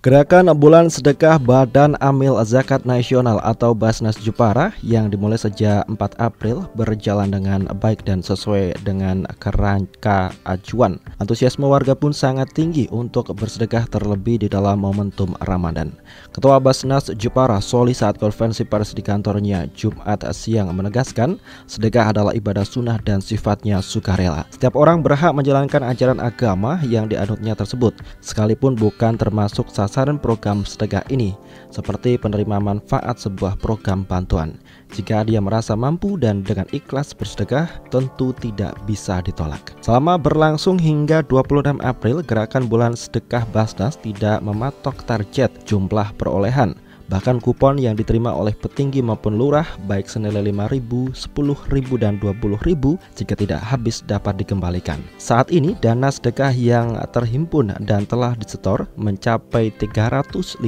Gerakan Bulan Sedekah Badan Amil Zakat Nasional atau Basnas Jepara yang dimulai sejak 4 April berjalan dengan baik dan sesuai dengan kerangka acuan. Antusiasme warga pun sangat tinggi untuk bersedekah terlebih di dalam momentum Ramadan. Ketua Basnas Jepara Soli saat konferensi pers di kantornya Jumat siang menegaskan, sedekah adalah ibadah sunnah dan sifatnya sukarela. Setiap orang berhak menjalankan ajaran agama yang dianutnya tersebut, sekalipun bukan termasuk sasaran program sedekah ini, seperti penerima manfaat sebuah program bantuan. Jika dia merasa mampu dan dengan ikhlas bersedekah, tentu tidak bisa ditolak. Selama berlangsung hingga 26 April, gerakan Bulan Sedekah Basnas tidak mematok target jumlah perolehan. Bahkan kupon yang diterima oleh petinggi maupun lurah baik senilai Rp5.000, Rp10.000, dan Rp20.000 jika tidak habis dapat dikembalikan. Saat ini dana sedekah yang terhimpun dan telah disetor mencapai 315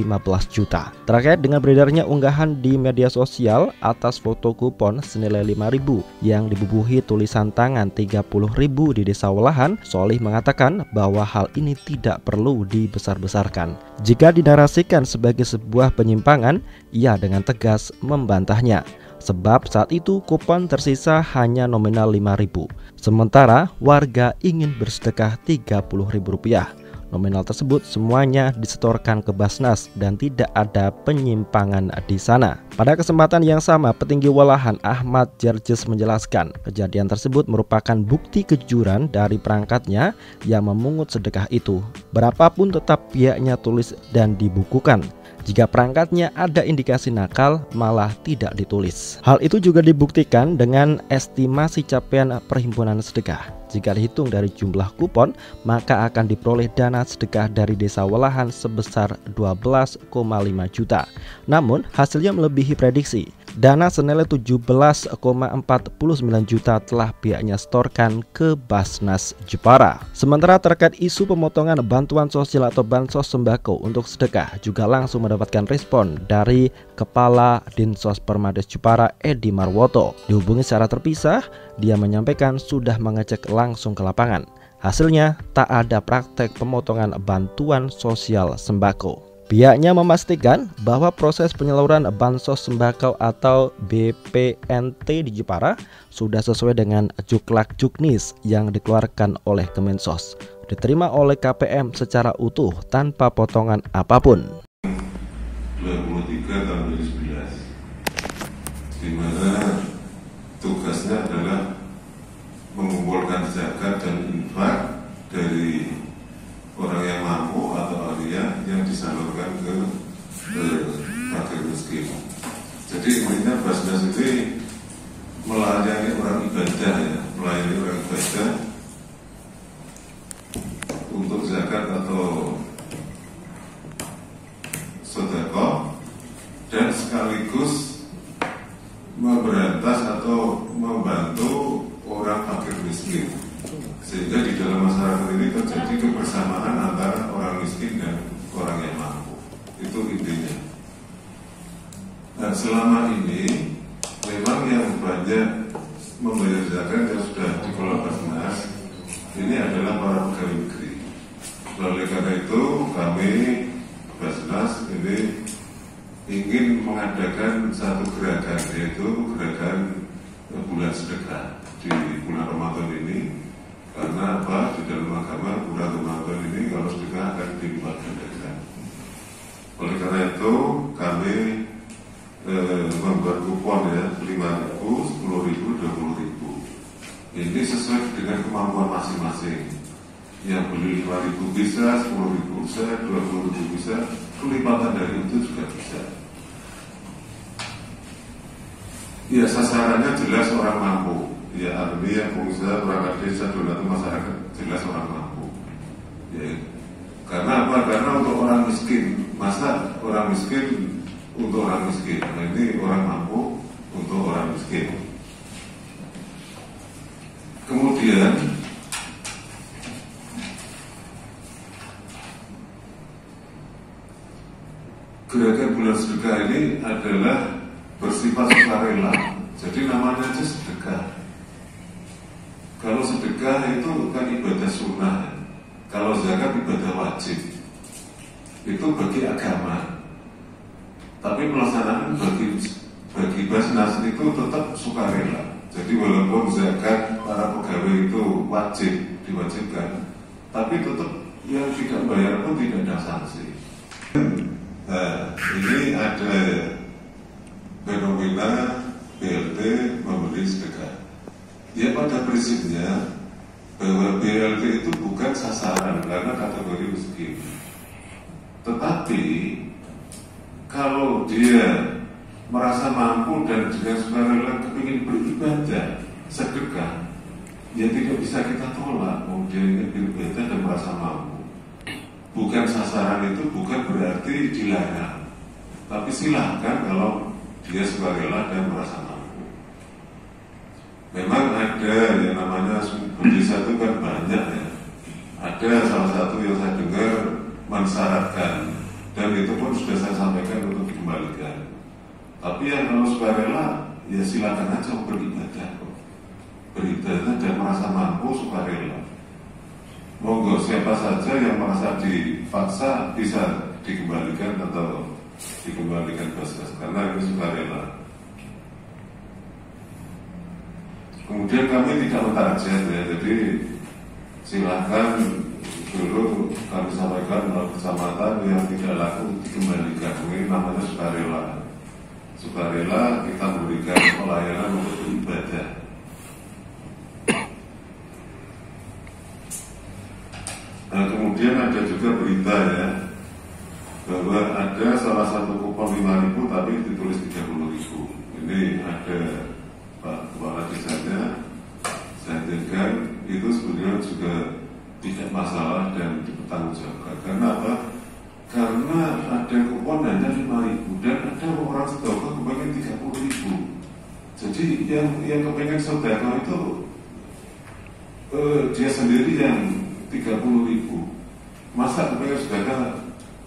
juta. Terkait dengan beredarnya unggahan di media sosial atas foto kupon senilai Rp5.000 yang dibubuhi tulisan tangan Rp30.000 di Desa Walahan, Solih mengatakan bahwa hal ini tidak perlu dibesar-besarkan. Jika dinarasikan sebagai sebuah penyimpangan, ia dengan tegas membantahnya. Sebab saat itu kupon tersisa hanya nominal Rp5.000, sementara warga ingin bersedekah Rp30.000. Nominal tersebut semuanya disetorkan ke Basnas dan tidak ada penyimpangan di sana. Pada kesempatan yang sama, petinggi Walahan Ahmad Jerjes menjelaskan kejadian tersebut merupakan bukti kejujuran dari perangkatnya yang memungut sedekah itu. Berapapun tetap pihaknya tulis dan dibukukan. Jika perangkatnya ada indikasi nakal, malah tidak ditulis. Hal itu juga dibuktikan dengan estimasi capaian perhimpunan sedekah. Jika dihitung dari jumlah kupon, maka akan diperoleh dana sedekah dari Desa Walahan sebesar 12,5 juta. Namun, hasilnya melebihi prediksi. Dana senilai 17,49 juta telah pihaknya setorkan ke Basnas Jepara. Sementara terkait isu pemotongan bantuan sosial atau bansos sembako untuk sedekah juga langsung mendapatkan respon dari Kepala Dinsos Permades Jepara Edi Marwoto. Dihubungi secara terpisah, dia menyampaikan sudah mengecek langsung ke lapangan. Hasilnya tak ada praktek pemotongan bantuan sosial sembako. Pihaknya memastikan bahwa proses penyaluran bansos sembako atau BPNT di Jepara sudah sesuai dengan Juklak Juknis yang dikeluarkan oleh Kemensos, diterima oleh KPM secara utuh tanpa potongan apapun. 23 tahun 2011, di mana tugasnya adalah mengumpulkan zakat dan infak dari orang yang mampu atau alia yang disalurkan ke fakir miskin. Jadi intinya Basnas ini melayani orang ibadah, melayani orang ibadah untuk zakat atau sedekah dan sekaligus memberantas atau membantu orang fakir miskin, sehingga di dalam masyarakat ini terjadi kebersamaan antara orang miskin dan orang yang mampu. Itu intinya. Nah, selama ini memang yang banyak membayar zakat yang sudah dikelola Basnas ini adalah para pegawai negeri. Oleh karena itu kami Basnas ini ingin mengadakan satu gerakan, yaitu gerakan Bulan Sedekah di bulan Ramadan ini. Karena apa? Di dalam agama bulan Ramadan ini kalau sedekah akan dilipat gandakan. Oleh karena itu kami membuat kupon ya 5.000, 10.000, 20.000. Ini sesuai dengan kemampuan masing-masing. Yang beli 5.000 bisa, 10.000 bisa, 20.000 bisa, kelipatan dari itu juga bisa. Ya, sasarannya jelas orang mampu. Ya, artinya pengusaha, perangkat desa, donatur masyarakat jelas orang mampu. Ya, karena apa? Karena untuk orang miskin, masa orang miskin untuk orang miskin. Nah, ini orang mampu untuk orang miskin. Kemudian gerakan Bulan Sedekah ini adalah bersifat sukarela. Jadi namanya aja sedekah. Kalau sedekah itu kan ibadah sunnah, kalau zakat ibadah wajib. itu bagi agama, tapi pelaksanaan bagi Basnas itu tetap sukarela. Jadi walaupun zakat para pegawai itu diwajibkan, tapi tetap yang tidak bayar pun tidak ada sanksi. Nah, ini ada fenomena BLT memberi sedekah. Ya pada prinsipnya bahwa BLT itu bukan sasaran karena kategori miskin. Tetapi kalau dia merasa mampu dan dengan sukarela kepingin beribadah, sedekah, ya tidak bisa kita tolak. Dia ingin beribadah dan merasa mampu. Bukan sasaran itu bukan berarti dilarang, tapi silahkan kalau dia sukarela dan merasa mampu. Memang ada yang namanya desa itu kan banyak ya. Ada salah satu yang saya dengar mensyaratkan, dan itu pun sudah saya sampaikan untuk dikembalikan. Tapi yang kalau sukarela, ya silakan aja beribadah dan merasa mampu sukarela. Monggo siapa saja yang merasa dipaksa bisa dikembalikan atau dikembalikan Basnas karena ini sukarela. Kemudian kami tidak mentarget ya, jadi silakan dulu kami sampaikan melalui kecamatan yang tidak laku dikembalikan. Ini namanya sukarela. Sukarela kita memberikan pelayanan untuk ibadah. Nah, kemudian ada juga berita ya bahwa ada salah satu kupon 5.000 tapi ditulis 30.000. Ini ada Pak Kepala Desanya, saya dengar itu sebenarnya juga tidak masalah dan dipertanggungjawabkan. Karena apa? Karena ada kupon hanya 5.000 dan ada orang sedekah kepengen 30.000. Jadi yang kepengen sedekah itu dia sendiri yang 30.000. Masa kepengen sedekah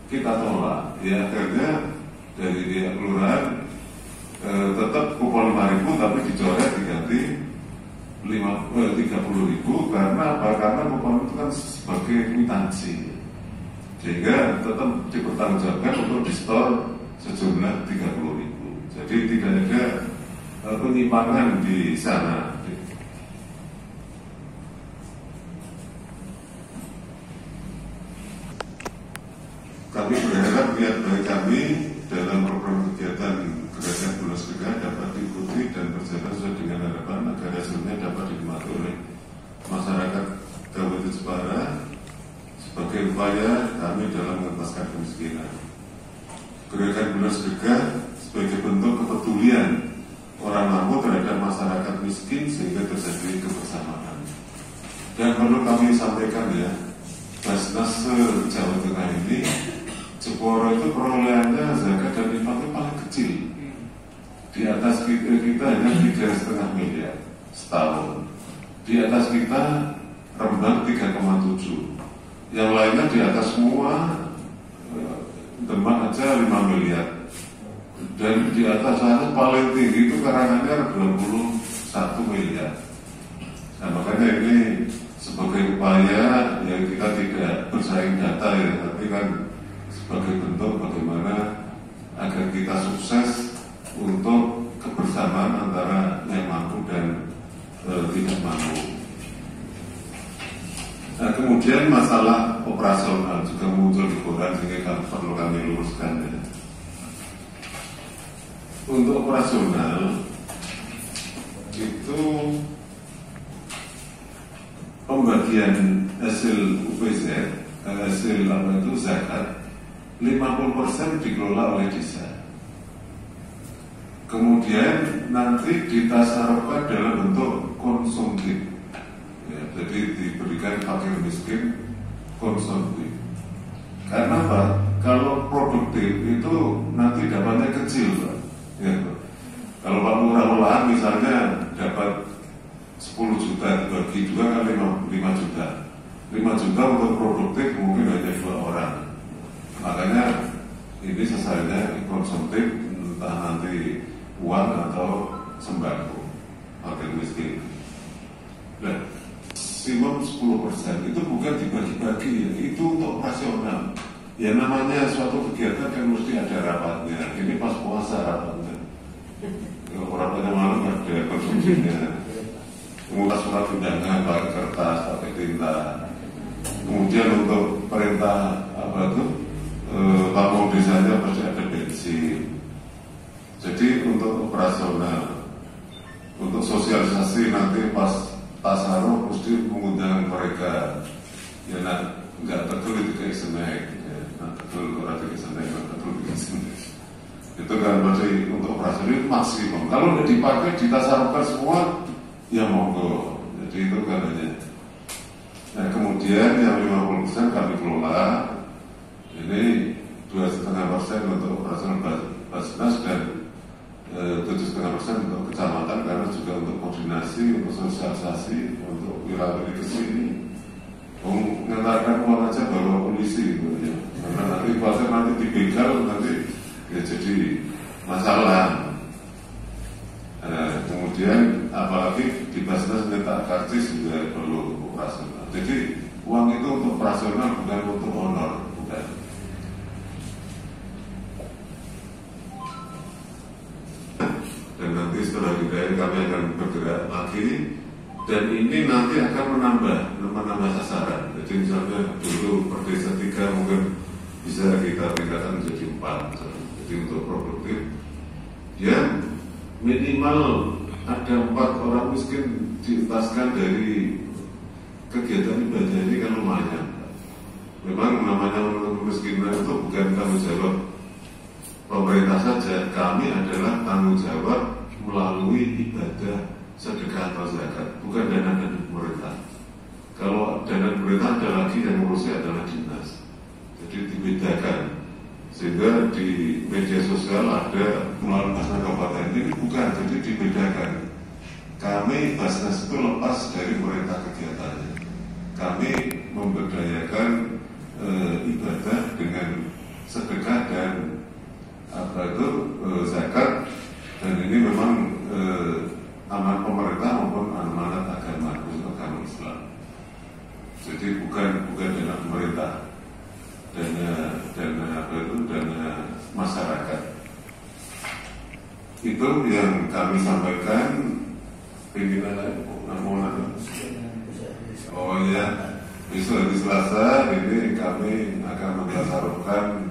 kita tolak? Ya akhirnya dari pihak kelurahan tetap kupon 5.000 tapi dicoret diganti 30.000 karena apa? Karena kupon itu kan sebagai kwitansi, sehingga tetap dipertanggungjawabkan untuk di-store sejumlah 30.000. Jadi tidak ada penyimpangan di sana. Kami berharap niat baik kami dalam program kegiatan Gerakan Bulan Sedekah dapat diikuti dan berjalan sesuai dengan harapan agar hasilnya dapat dinikmati oleh masyarakat Kabupaten Jepara sebagai upaya kami dalam mengentaskan kemiskinan. Gerakan Bulan Sedekah sebagai bentuk kepedulian orang mampu terhadap masyarakat miskin sehingga terjadi kebersamaan. Dan perlu kami sampaikan ya, Basnas Jawa Tengah ini Jepara itu perolehannya zakat dan infak paling kecil. Di atas kita hanya 3,5 miliar setahun. Di atas kita Rembang 3,7. Yang lainnya di atas semua, Demak aja 5 miliar. Dan di atas sana paling tinggi itu Karanganyar 21 miliar. Nah makanya ini sebagai upaya yang kita tidak bersaing data ya, tapi kan sebagai bentuk bagaimana agar kita sukses untuk kebersamaan antara yang mampu dan tidak mampu. Nah kemudian masalah operasional juga muncul di koran sehingga perlu kami luruskan ya. Untuk operasional itu pembagian hasil UPZ, hasil apa itu zakat 50% dikelola oleh desa. Kemudian nanti ditasarufkan dalam bentuk konsumtif ya, jadi diberikan fakir miskin konsumtif. Karena apa? Kalau produktif itu nanti dapatnya kecil Pak. Ya, kalau Pak Lurah olahan misalnya dapat 10 juta dibagi 2 kali 5 juta 5 juta untuk produktif mungkin hanya 2 orang. Makanya ini sesarnya konsumtif, entah nanti uang atau sembako fakir miskin. Nah, maksimum 10% itu bukan dibagi-bagi ya, itu untuk operasional. Ya namanya suatu kegiatan kan mesti ada rapatnya. Ini pas puasa rapatnya. Kalau rapatnya malam ada konsumsinya. Mengulas surat undangan pakai kertas, pakai tinta. Kemudian untuk perintah tamu desanya pasti ada bensin. Jadi untuk operasional, untuk sosialisasi nanti pas tasaruh mesti mengundang mereka. Ya nggak betul itu kayak snack. Betul orang di sana, betul di sini. Itu kan berarti untuk operasi ini maksimum. Kalau tidak dipakai, ditasarufkan semua, ya monggo. Jadi itu kan hanya. Nah kemudian yang 50% kami kelola. Ini 2,5% untuk operasional Basnas dan 7,5% untuk kecamatan karena juga untuk koordinasi, untuk sosialisasi, untuk wilayah ke sini. Mengantarkan uang aja bawa polisi gitu ya. Karena nanti pasar nanti dibegal nanti ya jadi masalah. Kemudian apalagi di Basnas minta karcis juga perlu operasional. Jadi uang itu untuk operasional bukan untuk honor, bukan. Dan nanti setelah dibayar kami akan bergerak lagi. Dan ini nanti akan menambah sasaran. Jadi misalnya dulu per desa 3 mungkin bisa kita tingkatkan menjadi 4. Jadi untuk produktif, ya minimal ada 4 orang miskin dientaskan dari kegiatan ibadah ini kan lumayan. Memang namanya kemiskinan itu bukan tanggung jawab pemerintah saja. Kami adalah tanggung jawab melalui ibadah sedekah atau zakat, bukan dana pemerintah. Kalau dana pemerintah ada lagi yang ngurusnya adalah dinas. Jadi dibedakan. Sehingga di media sosial ada melalui Basnas Kabupaten ini bukan, jadi dibedakan. Kami Basnas itu lepas dari pemerintah kegiatannya. Kami memberdayakan ibadah dengan sedekah dan zakat, dan ini memang amanat pemerintah maupun amanat agama, khusus agama Islam. Jadi bukan dana pemerintah, dana masyarakat. Itu yang kami sampaikan. Pimpinan oh ya, besok hari Selasa ini kami akan mentasarufkan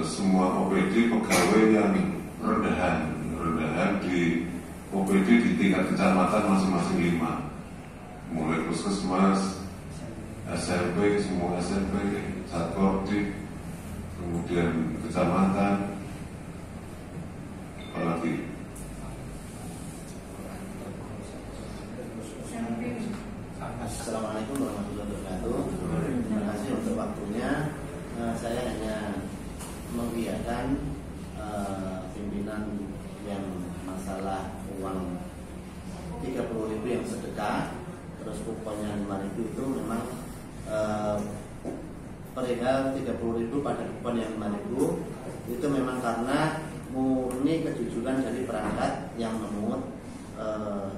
semua OPD pegawai yang rendahan di OPD di tingkat kecamatan masing-masing 5, mulai puskesmas, SMP, semua SMP, Satkordik, kemudian kecamatan, apalagi Assalamualaikum warahmatullahi wabarakatuh. Terima kasih untuk waktunya. Saya hanya mengiyakan pimpinan yang masalah uang 30.000 yang sedekah, terus kuponnya 5.000 itu memang perihal 30.000 pada kupon yang 5.000 itu memang karena murni kejujuran dari perangkat yang memungut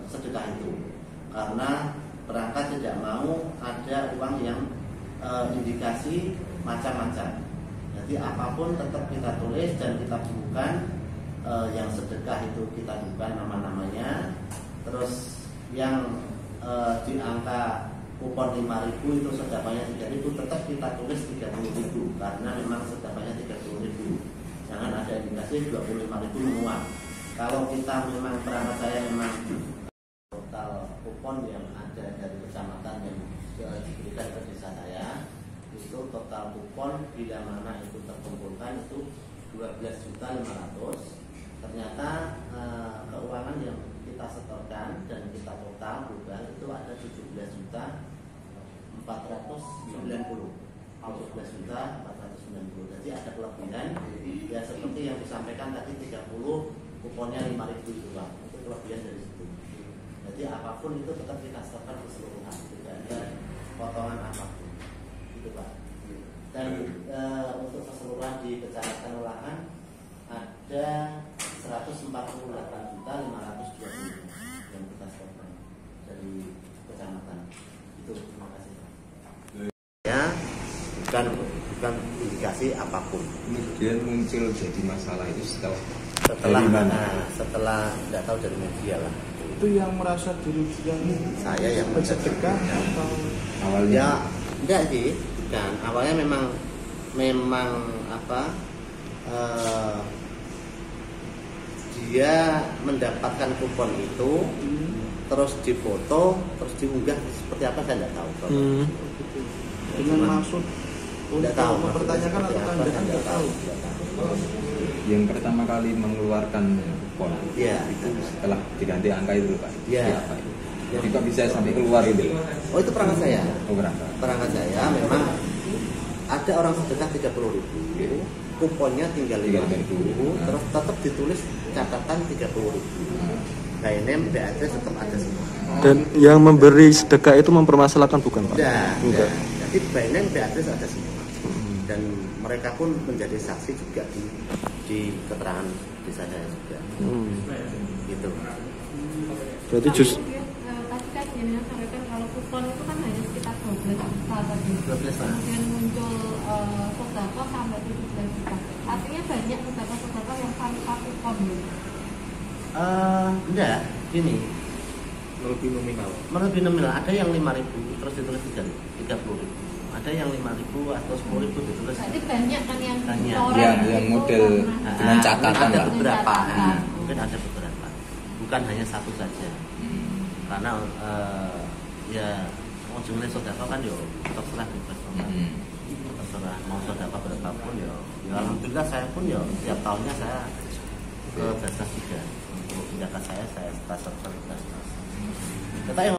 sedekah itu, karena perangkat tidak mau ada uang yang indikasi macam-macam. Jadi apapun tetap kita tulis dan kita bukukan. Yang sedekah itu kita bukan nama-namanya. Terus yang di angka kupon 5.000 itu sedekahnya 3.000 tetap kita tulis 30.000 karena memang sedekahnya 30.000. Jangan ada indikasi 25.000 menguap. Kalau kita memang perangkat saya memang total kupon yang ada dari kecamatan yang diberikan ke desa saya itu total kupon bila mana itu terkumpulkan itu 12.500.000. Ternyata keuangan yang kita setorkan dan kita total global itu ada 17.490. 14.490. Jadi ada kelebihan. Ya seperti yang disampaikan tadi 30 kuponnya 5.000 itu Pak. Itu kelebihan dari situ. Jadi apapun itu tetap kita setorkan keseluruhan. Tidak ada potongan apapun. Itu Pak. Dan untuk keseluruhan di Kecamatan Olahan ada 148.520 yang kita setorkan dari kecamatan. Itu terima kasih Pak. Ya. menunjukkan indikasi apapun. Kemudian muncul jadi masalah itu setelah Setelah dari mana? setelah nggak tahu dari media lah. Itu yang merasa dirugikan Saya yang bersedekah atau awalnya Ya enggak sih, bukan. Awalnya memang apa? Dia mendapatkan kupon itu, terus difoto, terus diunggah seperti apa saya nggak tahu. dengan maksud Nggak untuk tahu. mempertanyakan atau Maksudnya Anda seperti apa, kan saya nggak tahu. yang pertama kali mengeluarkan kupon Iya. setelah diganti angka itu Pak. Iya. Siapa itu? Jadi kok bisa sampai keluar itu? Oh itu perangkat saya. Oh berangkat. Perangkat saya memang ada orang sedekah 30.000, kuponnya tinggal 5.000, terus tetap ditulis catatan 30.000. By name, by address tetap ada semua. Dan yang memberi sedekah itu mempermasalahkan bukan Pak? Enggak. Jadi by name, by address ada semua. Dan mereka pun menjadi saksi juga di keterangan desa saya juga. Gitu. Berarti just tadi kan ini sampaikan kalau kupon itu kan hanya sekitar 12 juta tadi. 12 juta. Kemudian muncul sodako sampai 17 juta. Artinya banyak sodako yang tanpa kupon gitu. Enggak, gini. lebih nominal. Lebih nominal. Ada yang 5.000 terus ditulis 30.000. Ada yang 5.000 atau 10.000 ditulis. Berarti banyak kan yang Banyak. coret Yang itu model karena- dengan catatan, ada Pak. beberapa. Catatan. Mungkin ada beberapa. Bukan hanya satu saja. Karena ya ujungnya sodako kan yo terserah bebas terserah mau sodako berapapun yo. Ya alhamdulillah saya pun yo tiap tahunnya saya ke Basnas juga untuk zakat saya sekitar 100. Kita yang